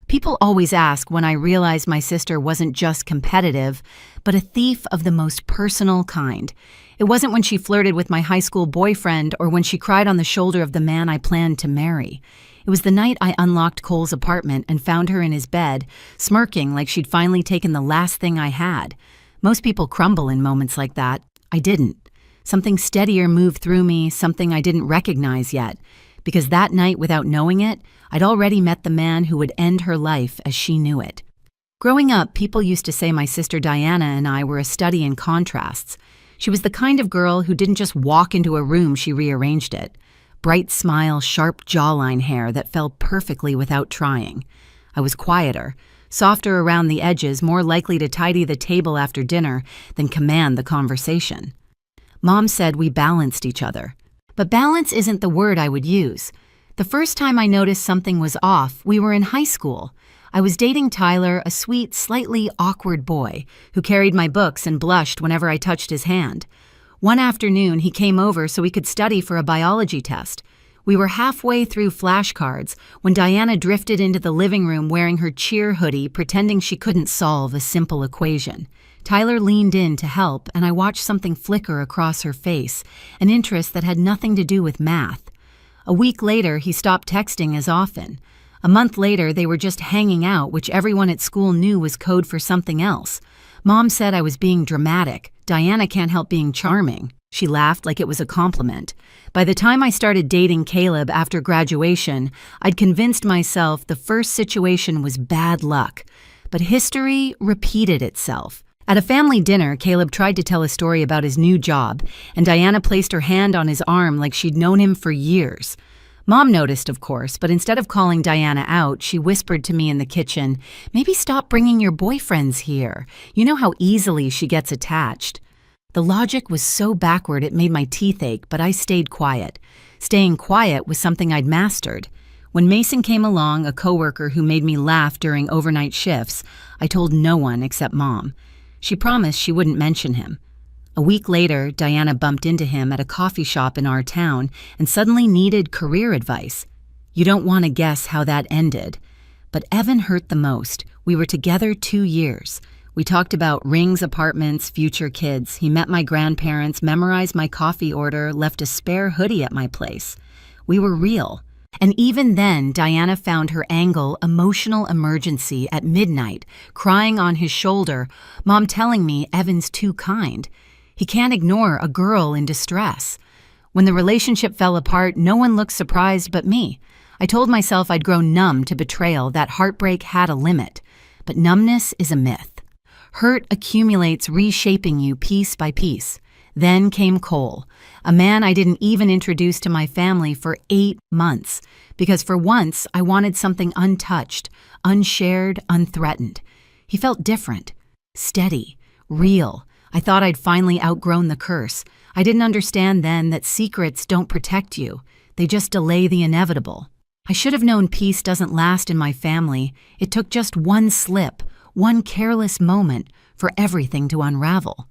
People always ask when I realized my sister wasn't just competitive, but a thief of the most personal kind. It wasn't when she flirted with my high school boyfriend or when she cried on the shoulder of the man I planned to marry. It was the night I unlocked Cole's apartment and found her in his bed, smirking like she'd finally taken the last thing I had. Most people crumble in moments like that. I didn't. Something steadier moved through me, something I didn't recognize yet. Because that night, without knowing it, I'd already met the man who would end her life as she knew it. Growing up, people used to say my sister Diana and I were a study in contrasts. She was the kind of girl who didn't just walk into a room, she rearranged it. Bright smile, sharp jawline hair that fell perfectly without trying. I was quieter, softer around the edges, more likely to tidy the table after dinner than command the conversation. Mom said we balanced each other. But balance isn't the word I would use. The first time I noticed something was off, we were in high school. I was dating Tyler, a sweet, slightly awkward boy who carried my books and blushed whenever I touched his hand. One afternoon, he came over so we could study for a biology test. We were halfway through flashcards when Diana drifted into the living room wearing her cheer hoodie, pretending she couldn't solve a simple equation. Tyler leaned in to help, and I watched something flicker across her face, an interest that had nothing to do with math. A week later, he stopped texting as often. A month later, they were just hanging out, which everyone at school knew was code for something else. Mom said I was being dramatic. Diana can't help being charming. She laughed like it was a compliment. By the time I started dating Caleb after graduation, I'd convinced myself the first situation was bad luck. But history repeated itself. At a family dinner, Caleb tried to tell a story about his new job, and Diana placed her hand on his arm like she'd known him for years. Mom noticed, of course, but instead of calling Diana out, she whispered to me in the kitchen, "Maybe stop bringing your boyfriends here. You know how easily she gets attached." The logic was so backward it made my teeth ache, but I stayed quiet. Staying quiet was something I'd mastered. When Mason came along, a coworker who made me laugh during overnight shifts, I told no one except Mom. She promised she wouldn't mention him. A week later, Diana bumped into him at a coffee shop in our town and suddenly needed career advice. You don't want to guess how that ended. But Evan hurt the most. We were together 2 years. We talked about rings, apartments, future kids. He met my grandparents, memorized my coffee order, left a spare hoodie at my place. We were real. And even then, Diana found her angle, emotional emergency at midnight, crying on his shoulder, Mom telling me Evan's too kind. He can't ignore a girl in distress. When the relationship fell apart, no one looked surprised but me. I told myself I'd grown numb to betrayal, that heartbreak had a limit. But numbness is a myth. Hurt accumulates, reshaping you piece by piece. Then came Cole, a man I didn't even introduce to my family for 8 months, because for once I wanted something untouched, unshared, unthreatened. He felt different, steady, real. I thought I'd finally outgrown the curse. I didn't understand then that secrets don't protect you. They just delay the inevitable. I should have known peace doesn't last in my family. It took just one slip, one careless moment for everything to unravel.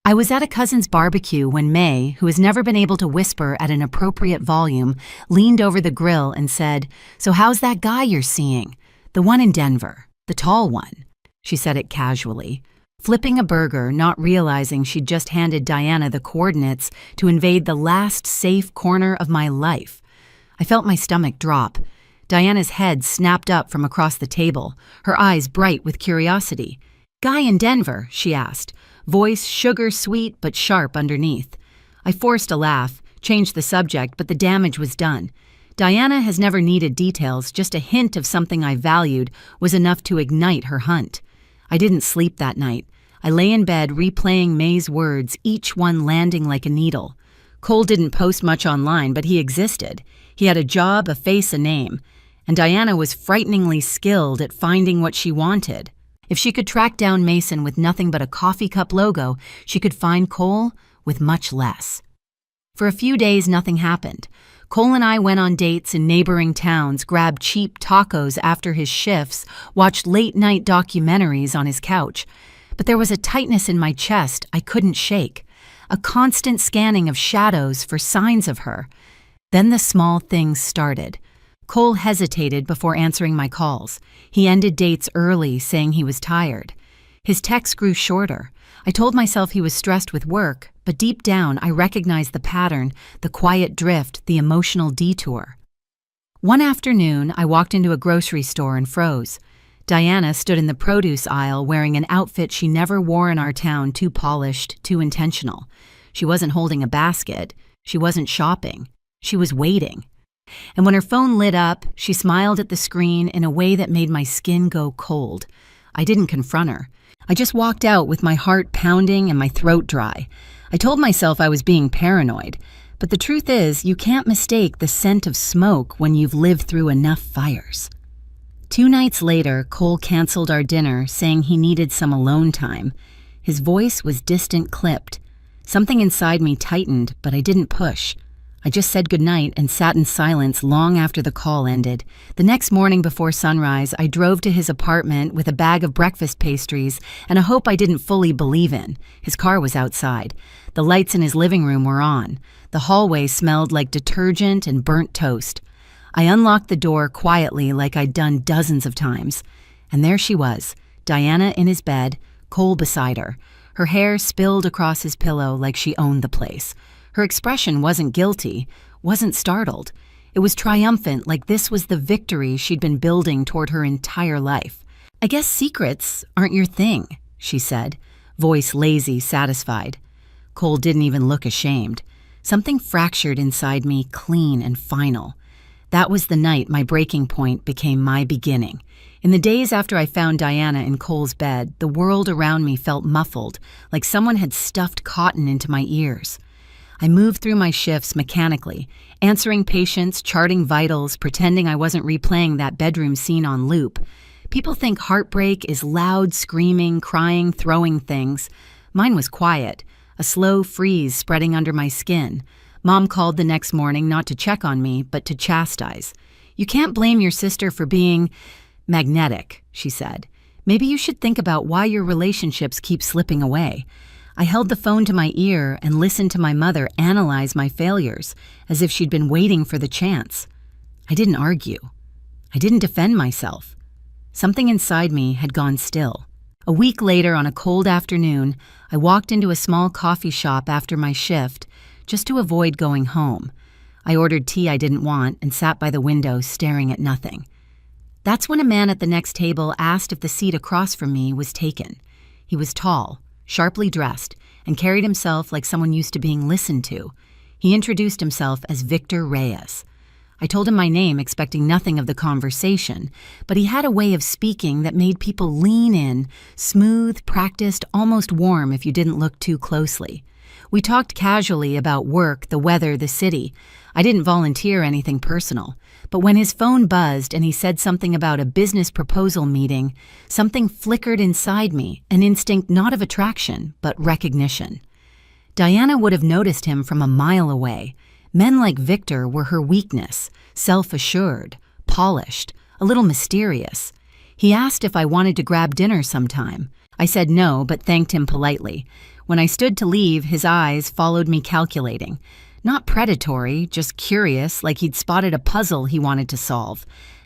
I was at a cousin's barbecue when May, who has never been able to whisper at an appropriate volume, leaned over the grill and said, "So how's that guy you're seeing? The one in Denver, the tall one." She said it casually, flipping a burger, not realizing she'd just handed Diana the coordinates to invade the last safe corner of my life. I felt my stomach drop. Diana's head snapped up from across the table, her eyes bright with curiosity. "Guy in Denver?" she asked. Voice sugar sweet but sharp underneath. I forced a laugh, changed the subject, but the damage was done. Diana has never needed details, just a hint of something I valued was enough to ignite her hunt. I didn't sleep that night. I lay in bed replaying May's words, each one landing like a needle. Cole didn't post much online, but he existed. He had a job, a face, a name. And Diana was frighteningly skilled at finding what she wanted. If she could track down Mason with nothing but a coffee cup logo, she could find Cole with much less. For a few days, nothing happened. Cole and I went on dates in neighboring towns, grabbed cheap tacos after his shifts, watched late-night documentaries on his couch. But there was a tightness in my chest I couldn't shake, a constant scanning of shadows for signs of her. Then the small things started. Cole hesitated before answering my calls. He ended dates early, saying he was tired. His texts grew shorter. I told myself he was stressed with work, but deep down I recognized the pattern, the quiet drift, the emotional detour. One afternoon, I walked into a grocery store and froze. Diana stood in the produce aisle wearing an outfit she never wore in our town, too polished, too intentional. She wasn't holding a basket. She wasn't shopping. She was waiting. And when her phone lit up, she smiled at the screen in a way that made my skin go cold. I didn't confront her. I just walked out with my heart pounding and my throat dry. I told myself I was being paranoid, but the truth is, you can't mistake the scent of smoke when you've lived through enough fires. 2 nights later, Cole canceled our dinner, saying he needed some alone time. His voice was distant, clipped. Something inside me tightened, but I didn't push. I just said goodnight and sat in silence long after the call ended. The next morning before sunrise, I drove to his apartment with a bag of breakfast pastries and a hope I didn't fully believe in. His car was outside. The lights in his living room were on. The hallway smelled like detergent and burnt toast. I unlocked the door quietly like I'd done dozens of times. And there she was, Diana in his bed, Cole beside her. Her hair spilled across his pillow like she owned the place. Her expression wasn't guilty, wasn't startled. It was triumphant, like this was the victory she'd been building toward her entire life. "I guess secrets aren't your thing," she said, voice lazy, satisfied. Cole didn't even look ashamed. Something fractured inside me, clean and final. That was the night my breaking point became my beginning. In the days after I found Diana in Cole's bed, the world around me felt muffled, like someone had stuffed cotton into my ears. I moved through my shifts mechanically, answering patients, charting vitals, pretending I wasn't replaying that bedroom scene on loop. People think heartbreak is loud, screaming, crying, throwing things. Mine was quiet, a slow freeze spreading under my skin. Mom called the next morning not to check on me, but to chastise. "You can't blame your sister for being magnetic," she said. "Maybe you should think about why your relationships keep slipping away." I held the phone to my ear and listened to my mother analyze my failures, as if she'd been waiting for the chance. I didn't argue. I didn't defend myself. Something inside me had gone still. A week later, on a cold afternoon, I walked into a small coffee shop after my shift, just to avoid going home. I ordered tea I didn't want and sat by the window staring at nothing. That's when a man at the next table asked if the seat across from me was taken. He was tall, sharply dressed, and carried himself like someone used to being listened to. He introduced himself as Victor Reyes. I told him my name, expecting nothing of the conversation, but he had a way of speaking that made people lean in, smooth, practiced, almost warm if you didn't look too closely. We talked casually about work, the weather, the city. I didn't volunteer anything personal, but when his phone buzzed and he said something about a business proposal meeting, something flickered inside me, an instinct not of attraction, but recognition. Diana would have noticed him from a mile away. Men like Victor were her weakness, self-assured, polished, a little mysterious. He asked if I wanted to grab dinner sometime. I said no, but thanked him politely. When I stood to leave, his eyes followed me calculating. Not predatory, just curious, like he'd spotted a puzzle he wanted to solve.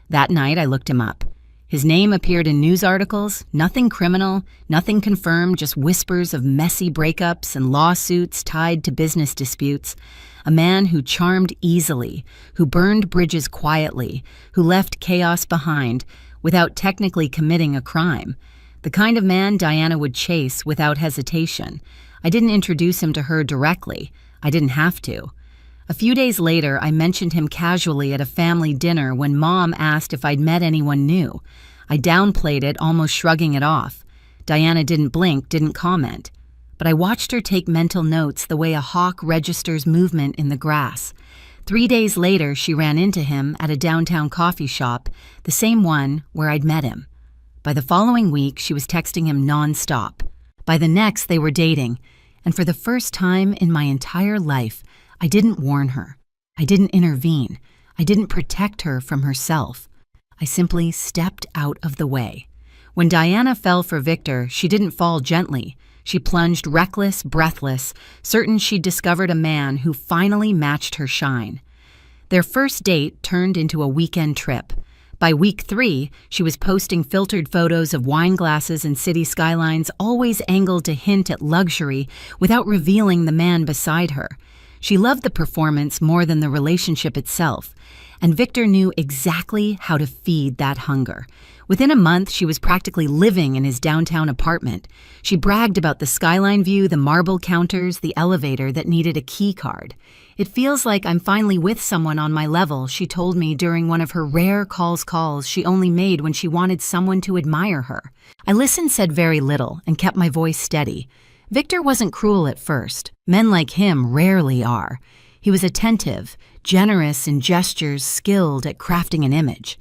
That night, I looked him up. His name appeared in news articles, nothing criminal, nothing confirmed, just whispers of messy breakups and lawsuits tied to business disputes. A man who charmed easily, who burned bridges quietly, who left chaos behind without technically committing a crime. The kind of man Diana would chase without hesitation. I didn't introduce him to her directly. I didn't have to. A few days later, I mentioned him casually at a family dinner when Mom asked if I'd met anyone new. I downplayed it, almost shrugging it off. Diana didn't blink, didn't comment. But I watched her take mental notes the way a hawk registers movement in the grass. 3 days later, she ran into him at a downtown coffee shop, the same one where I'd met him. By the following week, she was texting him nonstop. By the next, they were dating. And for the first time in my entire life, I didn't warn her. I didn't intervene. I didn't protect her from herself. I simply stepped out of the way. When Diana fell for Victor, she didn't fall gently. She plunged reckless, breathless, certain she'd discovered a man who finally matched her shine. Their first date turned into a weekend trip. By week 3, she was posting filtered photos of wine glasses and city skylines, always angled to hint at luxury without revealing the man beside her. She loved the performance more than the relationship itself, and Victor knew exactly how to feed that hunger. Within a month, she was practically living in his downtown apartment. She bragged about the skyline view, the marble counters, the elevator that needed a key card. "It feels like I'm finally with someone on my level," she told me during one of her rare calls she only made when she wanted someone to admire her. I listened, said very little, and kept my voice steady. Victor wasn't cruel at first. Men like him rarely are. He was attentive, generous in gestures, skilled at crafting an image.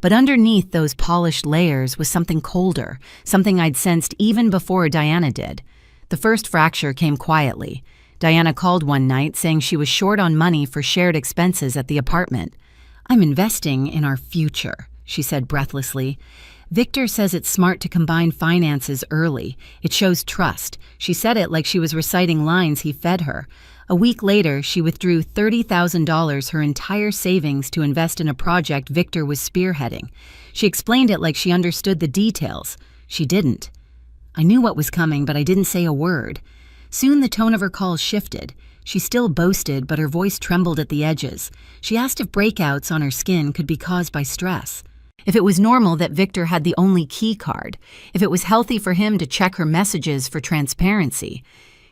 But underneath those polished layers was something colder, something I'd sensed even before Diana did. The first fracture came quietly. Diana called one night saying she was short on money for shared expenses at the apartment. "I'm investing in our future," she said breathlessly. "Victor says it's smart to combine finances early. It shows trust." She said it like she was reciting lines he fed her. A week later, she withdrew $30,000, her entire savings, to invest in a project Victor was spearheading. She explained it like she understood the details. She didn't. I knew what was coming, but I didn't say a word. Soon the tone of her calls shifted. She still boasted, but her voice trembled at the edges. She asked if breakouts on her skin could be caused by stress. If it was normal that Victor had the only key card. If it was healthy for him to check her messages for transparency.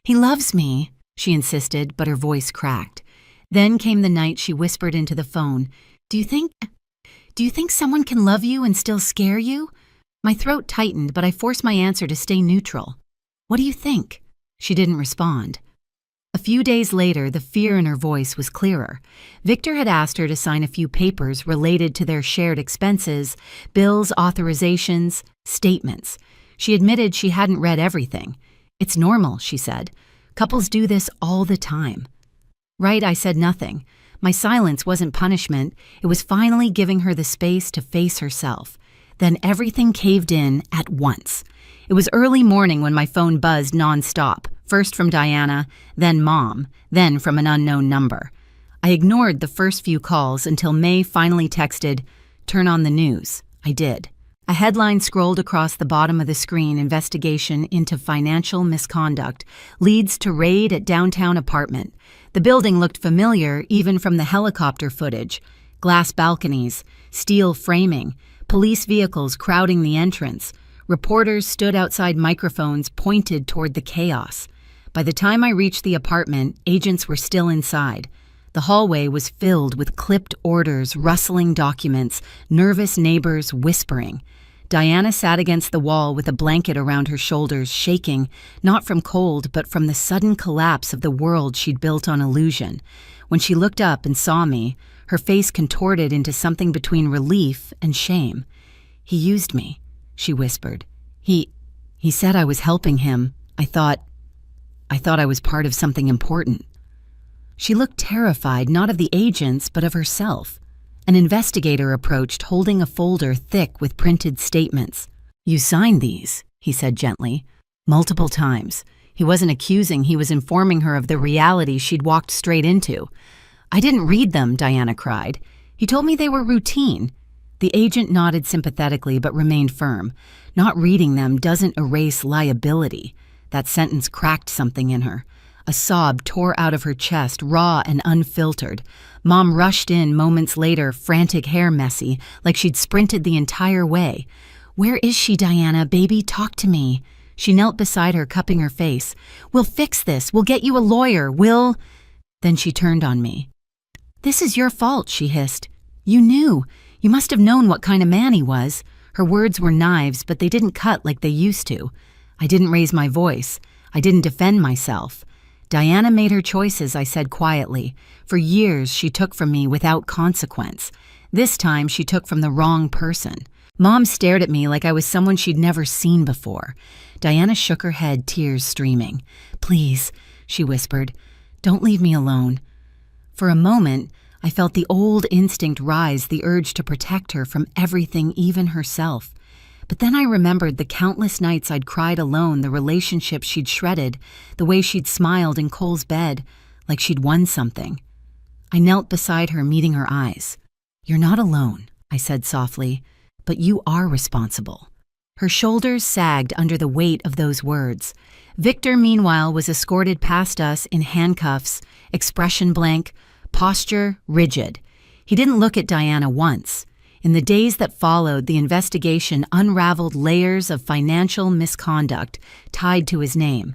"He loves me," she insisted, but her voice cracked. Then came the night she whispered into the phone, Do you think someone can love you and still scare you?" My throat tightened, but I forced my answer to stay neutral. "What do you think?" She didn't respond. A few days later, the fear in her voice was clearer. Victor had asked her to sign a few papers related to their shared expenses, bills, authorizations, statements. She admitted she hadn't read everything. "It's normal," she said. "Couples do this all the time." Right, I said nothing. My silence wasn't punishment. It was finally giving her the space to face herself. Then everything caved in at once. It was early morning when my phone buzzed nonstop, first from Diana, then Mom, then from an unknown number. I ignored the first few calls until May finally texted, "Turn on the news." I did. A headline scrolled across the bottom of the screen: "Investigation into financial misconduct leads to raid at downtown apartment." The building looked familiar even from the helicopter footage. Glass balconies, steel framing, police vehicles crowding the entrance. Reporters stood outside microphones pointed toward the chaos. By the time I reached the apartment, agents were still inside. The hallway was filled with clipped orders, rustling documents, nervous neighbors whispering. Diana sat against the wall with a blanket around her shoulders, shaking, not from cold, but from the sudden collapse of the world she'd built on illusion. When she looked up and saw me, her face contorted into something between relief and shame. "He used me," she whispered. He said I was helping him. I thought I was part of something important." She looked terrified, not of the agents, but of herself. An investigator approached, holding a folder thick with printed statements. "You signed these," he said gently. Multiple times. He wasn't accusing, he was informing her of the reality she'd walked straight into. "I didn't read them," Diana cried. "He told me they were routine." The agent nodded sympathetically but remained firm. "Not reading them doesn't erase liability." That sentence cracked something in her. A sob tore out of her chest, raw and unfiltered. Mom rushed in moments later, frantic hair messy, like she'd sprinted the entire way. "Where is she, Diana? Baby, talk to me." She knelt beside her, cupping her face. "We'll fix this. We'll get you a lawyer. We'll—" Then she turned on me. "This is your fault," she hissed. "You knew. You must have known what kind of man he was." Her words were knives, but they didn't cut like they used to. I didn't raise my voice. I didn't defend myself. "Diana made her choices," I said quietly. "For years, she took from me without consequence. This time, she took from the wrong person." Mom stared at me like I was someone she'd never seen before. Diana shook her head, tears streaming. "Please," she whispered, "don't leave me alone." For a moment, I felt the old instinct rise, the urge to protect her from everything, even herself. But then I remembered the countless nights I'd cried alone, the relationships she'd shredded, the way she'd smiled in Cole's bed, like she'd won something. I knelt beside her, meeting her eyes. "You're not alone," I said softly, "but you are responsible." Her shoulders sagged under the weight of those words. Victor, meanwhile, was escorted past us in handcuffs, expression blank, posture rigid. He didn't look at Diana once. In the days that followed, the investigation unraveled layers of financial misconduct tied to his name.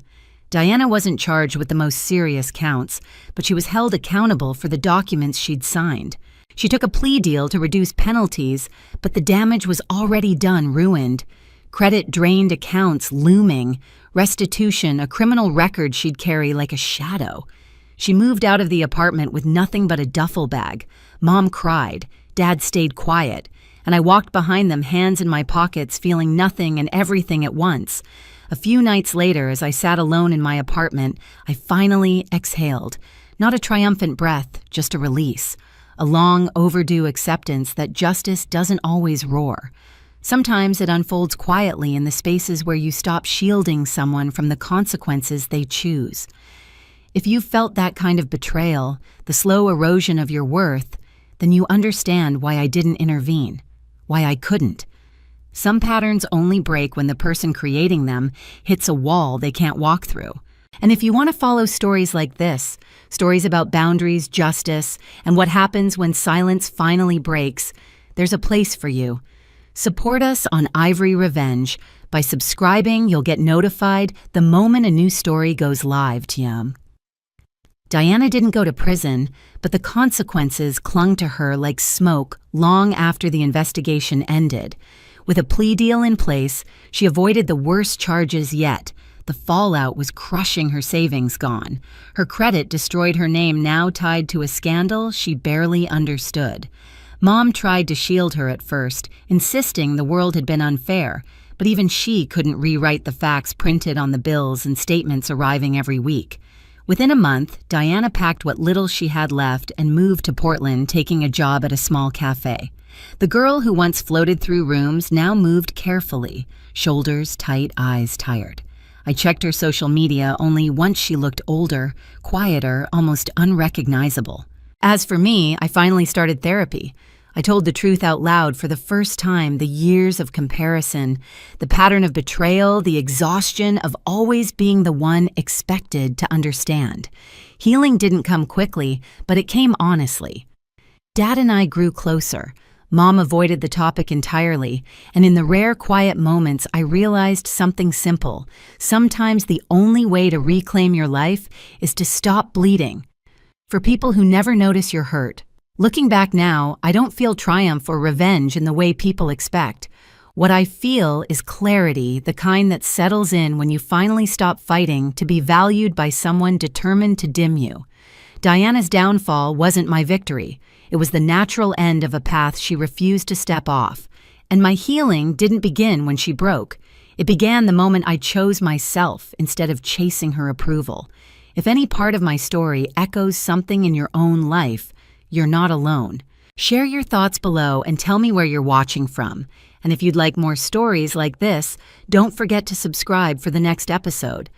Diana wasn't charged with the most serious counts, but she was held accountable for the documents she'd signed. She took a plea deal to reduce penalties, but the damage was already done, ruined. Credit drained, accounts looming, restitution, a criminal record she'd carry like a shadow. She moved out of the apartment with nothing but a duffel bag. Mom cried. Dad stayed quiet. And I walked behind them, hands in my pockets, feeling nothing and everything at once. A few nights later, as I sat alone in my apartment, I finally exhaled. Not a triumphant breath, just a release. A long overdue acceptance that justice doesn't always roar. Sometimes it unfolds quietly in the spaces where you stop shielding someone from the consequences they choose. If you've felt that kind of betrayal, the slow erosion of your worth, then you understand why I didn't intervene, why I couldn't. Some patterns only break when the person creating them hits a wall they can't walk through. And if you want to follow stories like this, stories about boundaries, justice, and what happens when silence finally breaks, there's a place for you. Support us on Ivory Revenge. By subscribing, you'll get notified the moment a new story goes live, Tiam. Diana didn't go to prison, but the consequences clung to her like smoke long after the investigation ended. With a plea deal in place, she avoided the worst charges yet. The fallout was crushing her savings gone. Her credit destroyed, her name now tied to a scandal she barely understood. Mom tried to shield her at first, insisting the world had been unfair, but even she couldn't rewrite the facts printed on the bills and statements arriving every week. Within a month, Diana packed what little she had left and moved to Portland, taking a job at a small cafe. The girl who once floated through rooms now moved carefully, shoulders tight, eyes tired. I checked her social media only once. She looked older, quieter, almost unrecognizable. As for me, I finally started therapy. I told the truth out loud for the first time, the years of comparison, the pattern of betrayal, the exhaustion of always being the one expected to understand. Healing didn't come quickly, but it came honestly. Dad and I grew closer. Mom avoided the topic entirely, and in the rare quiet moments I realized something simple. Sometimes the only way to reclaim your life is to stop bleeding. For people who never notice you're hurt, looking back now, I don't feel triumph or revenge in the way people expect. What I feel is clarity, the kind that settles in when you finally stop fighting to be valued by someone determined to dim you. Diana's downfall wasn't my victory. It was the natural end of a path she refused to step off. And my healing didn't begin when she broke. It began the moment I chose myself instead of chasing her approval. If any part of my story echoes something in your own life, you're not alone. Share your thoughts below and tell me where you're watching from. And if you'd like more stories like this, don't forget to subscribe for the next episode.